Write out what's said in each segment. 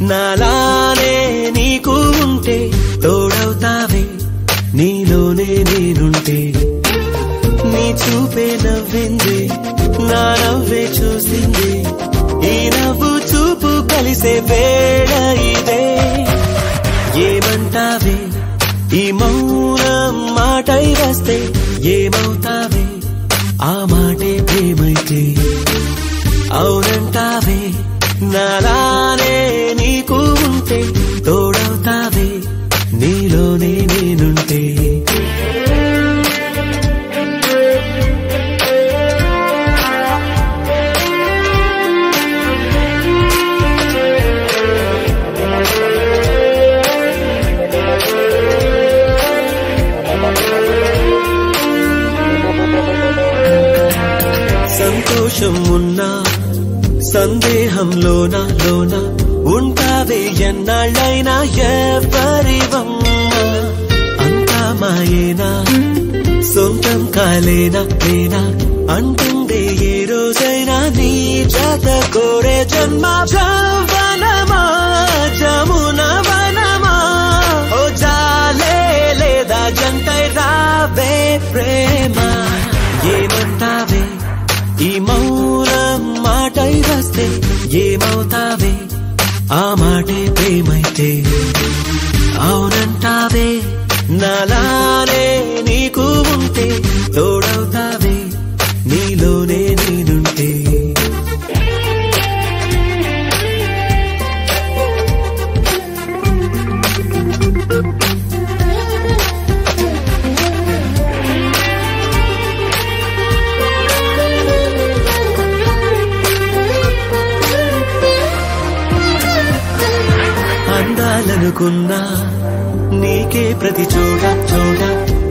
నాలానే నీకు ఉంటే తోడవుతావే నీలోనే నేనుంటే నీ చూపే నవ్వింది నా నవ్వే చూసింది ఈ నవ్వు చూపు కలిసే వేళ ఇదే ఏమంటావే ఈ మౌనం మాటై వస్తే ఏమవుతావే ఆ మాటే ప్రేమైతే అవునంటావే నాలానే నీకు ఉంటే తోడవుతావే నీలోనే నేనుంటే సంతోషం ఉన్నా సందేహంలోన ఉంటావే ఎన్నాళ్ళైనా ఎవరివమ్మ అంతా మాయేనా సొంతం కాలేనా నేనా అంటుండే ఏ రోజైనా నీ జత కోరే జన్మ జవనమా జమున వనమా ఓ జాలే లేదా జంటై రావే ప్రేమ ఏమంటావే ఈ మౌనం మాటై వస్తే ఏమవుతావే ఆ మాటే ప్రేమైతే అవునంటావే నాలానే నీకు ఉంటే తోడవుతావే నీలోనే నేనుంటే అందాలనుకున్నా నీకే ప్రతి చోట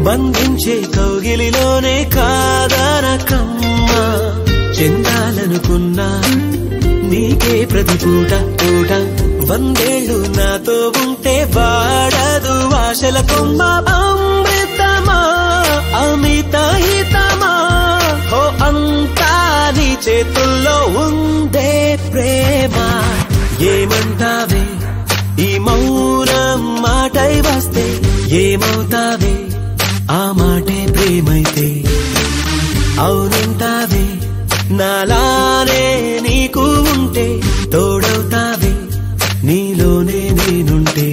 బంధించే కౌగిలిలోనే కాదనకమ్మా చెందాలనుకున్నా నీకే ప్రతి పూట వందేళ్లు నాతో ఉంటే వాడదు ఆశల కొమ్మ అమృతమా అమిత హితమా ఓ అంతా నీ చేతుల్లో ఉందే ప్రేమ ఏమంటావే ఈ మౌనం మాటై వస్తే ఏమవుతావే ఆ మాటే ప్రేమైతే అవునంటావే నాలానే నీకు ఉంటే తోడవుతావే నీలోనే నేనుంటే